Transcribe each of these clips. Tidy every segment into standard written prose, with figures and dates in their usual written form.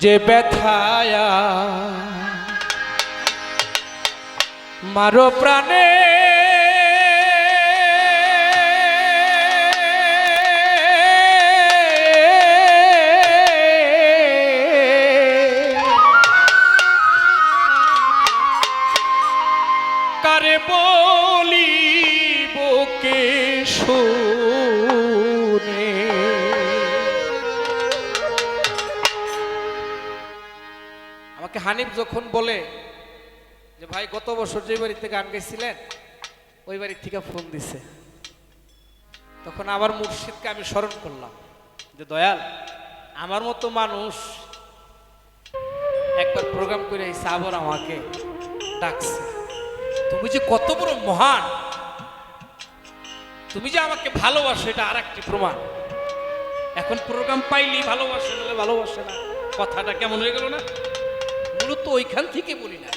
যে ব্যথায়া মারো প্রাণে কারে বলিব কে শুনে। আমাকে হানিফ যখন বলে যে ভাই গত বছর যে বাড়ি থেকে গান গাইছিলেন ওই বাড়ি থেকে ফোন দিছে, তখন আবার মুর্শিদকে আমি স্মরণ করলাম যে দয়াল আমার মতো মানুষ একবার প্রোগ্রাম করে এসে আবার আমাকে ডাকছে, তুমি যে কত বড় মহান, তুমি যে আমাকে ভালোবাসো এটা আর একটি প্রমাণ। এখন প্রোগ্রাম পাইলি ভালোবাসে বলে ভালোবাসে না, কথাটা কেমন হয়ে গেল না? মূলত ওইখান থেকে বলি না,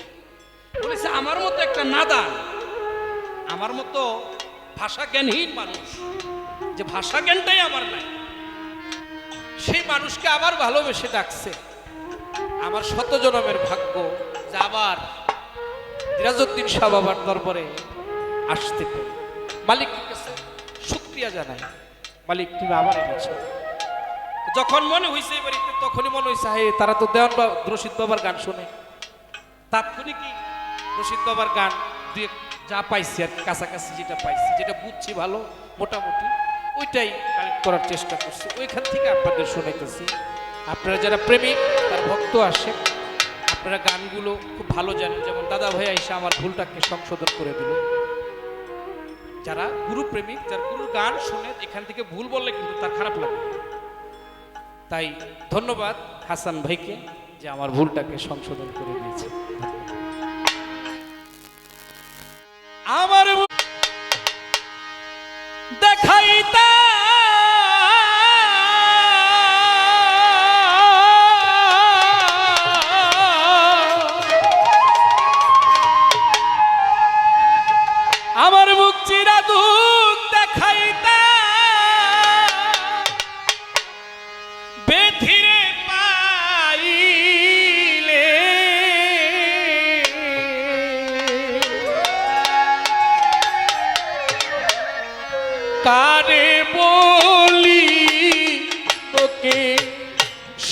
বলেছে আমার মতো একটা নাদান, আমার মতো ভাষা জ্ঞানহীন মানুষ, যে ভাষা জ্ঞানটাই আমার নাই, সেই মানুষকে আবার ভালোবেসে ডাকছে। আমার শত জনমের ভাগ্য যে আবার সিরাজউদ্দিন শাহ বাবার দরবারে আসতে পারি। মালিকের কাছে শুকরিয়া জানাই, মালিক তুমি আবার এনেছো। যখন মনে হয়েছে এই বাড়িতে তখনই মনে হয়েছে হে তারা তো দেওয়ান রশিদ বাবার গান শোনে, তাৎক্ষণিকই রশিদ বাবার গান দুই যা পাইছি আর কাছাকাছি যেটা পাইছি, যেটা বুঝছি ভালো মোটামুটি ওইটাই কালেক্ট করার চেষ্টা করছি, ওইখান থেকে আপনাদের শোনাইতেছি। আপনারা যারা প্রেমিক তার ভক্ত আসে, আপনারা গানগুলো খুব ভালো জানেন, যেমন দাদা ভাই আইসা আমার ভুলটাকে সংশোধন করে দিল। যারা গুরু প্রেমিক, যার গুরুর গান শুনে এখান থেকে ভুল বললে কিন্তু তার খারাপ লাগে, তাই ধন্যবাদ হাসান ভাইকে যে আমার ভুলটাকে সংশোধন করে দিয়েছে। আমার দেখাইতা আমার মুখ চিরা দুঃখ দেখাইতা বেধিরে পাইলে কারে বলি তোকে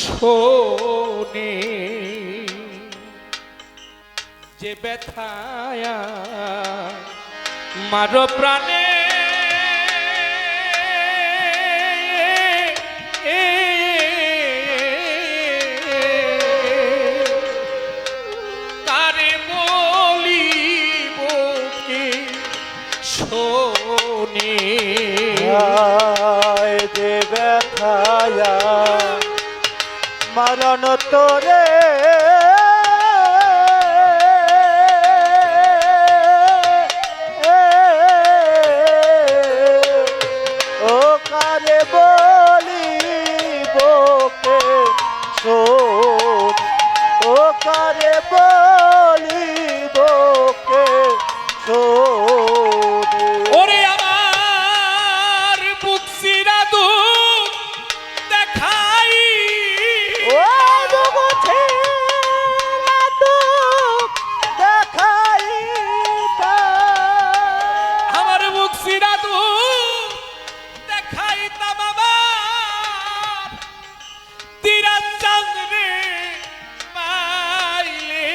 শোনে, যে ব্যথায়া মারো প্রাণে কারে বলিব কে শোনে। যে ব্যথায়া মরণ তোরে ও কারে বলিব কে শোন, ও কারে বলিব কে শোন। ওরে আমার বুক চিরা দুঃখ দেখাই, ও দুঃখ চিরা দুঃখ দেখাইতা, আমার বুক চিরা দুঃখ দেখাইতা বাবা তিরান চাঁদরে পাইলে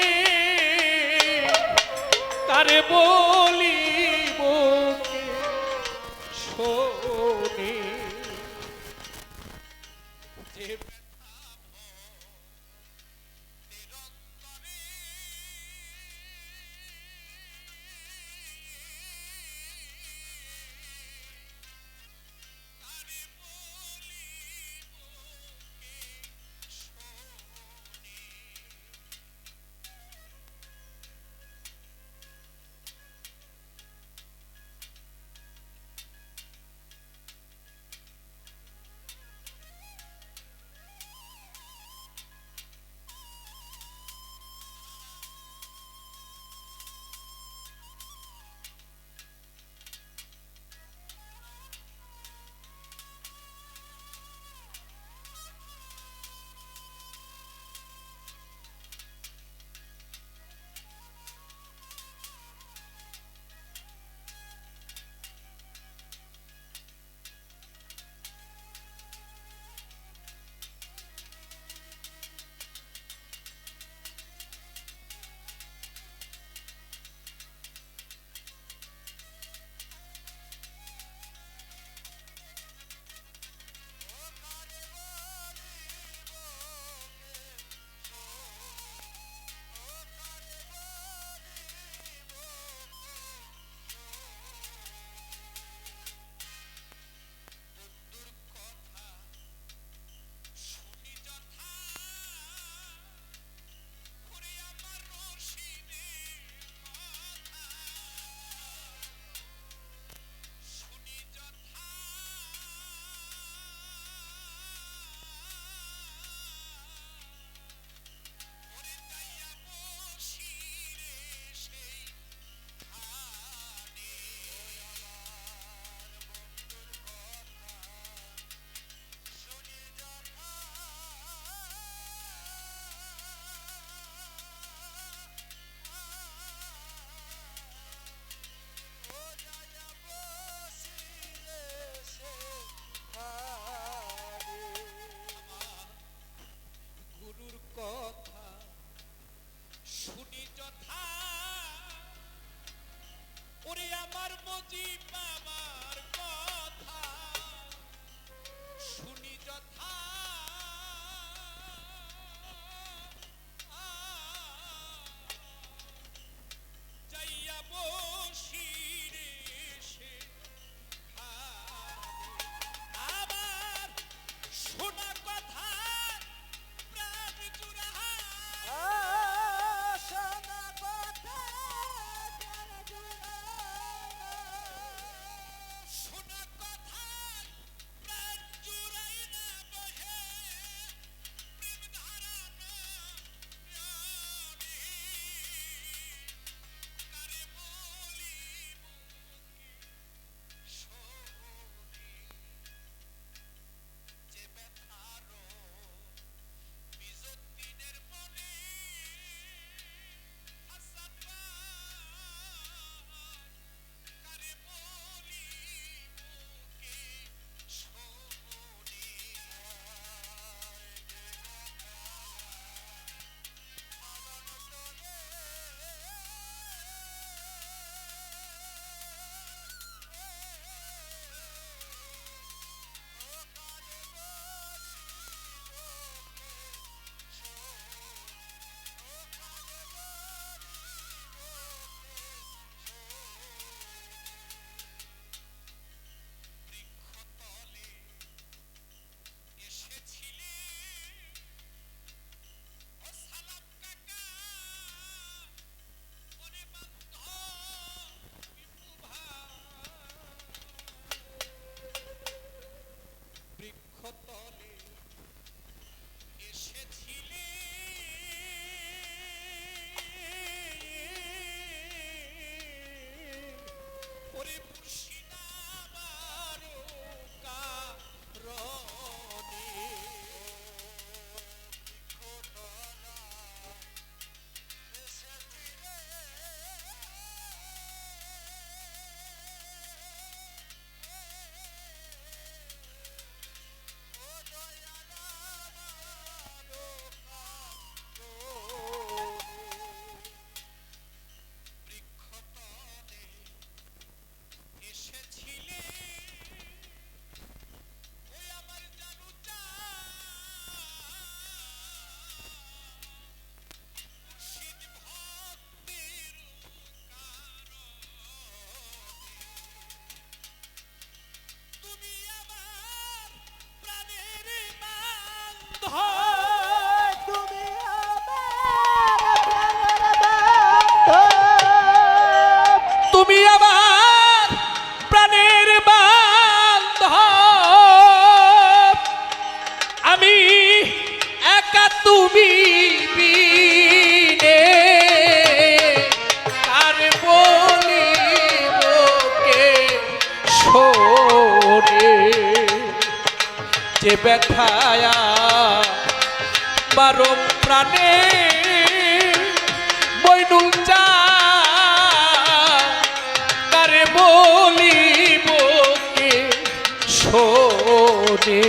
তুমি বিনে কার বলিব কে শোনে যে ব্যথায়া বারো প্রাণে মইনুল চা কারে বলিব কে শোনে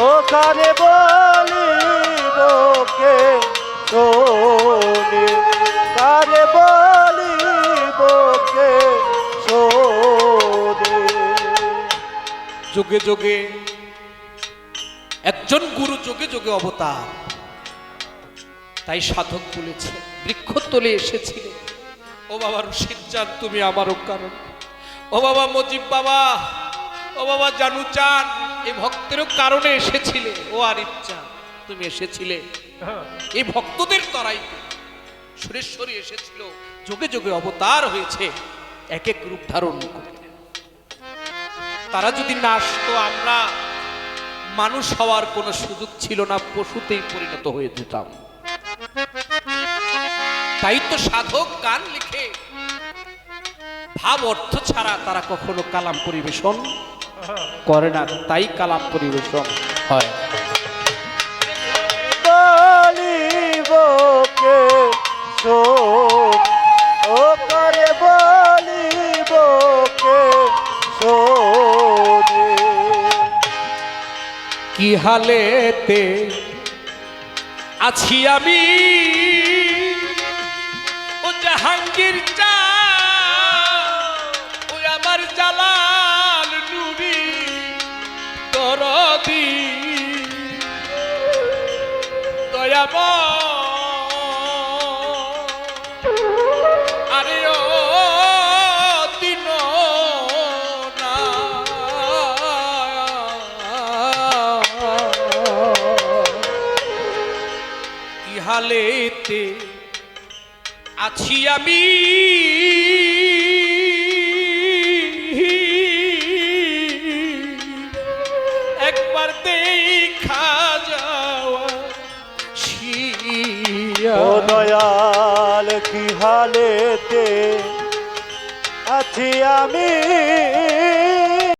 ও কারে বলিব কে শোনে কারে বলিব কে শোনে যুগে যুগে একজন গুরু যুগে যুগে অবতার তাই সাধক বলেছে বৃক্ষতলে এসেছিলে ও বাবা রশিদ চাঁদ তুমি আমারও কারণ ও বাবা মজিব বাবা ও বাবা জানু চাঁদ এই ভক্তেরও কারণে এসেছিলে ও আরিফ চাঁদ তুমি এসেছিলে এই ভক্তদের তরাইতে সুরেশ্বরী এসেছিল যুগে যুগে অবতার হয়েছে এক এক রূপ ধারণ করে তারা যদি না আসতো আমরা মানুষ হওয়ার কোনো সুযোগ ছিল না পশুতেই পরিণত হয়ে যেতাম তাই তো সাধক গান লিখে ভাব অর্থ ছাড়া তারা কখনো কালাম পরিবেশন করে না তাই কালাম পরিবেশন হয় বলিব কে শোন ও কারে বলিব কে শোনে কি হালেতে আছি আমি ও জাহাঙ্গীর চা ওই আমার জালাল নুরি দরদি দয়াব আরে ও দিন না হালেতে আছি আমি একবার দেখা যাওয়া ও দয়াল কি হালেতে আছি আমি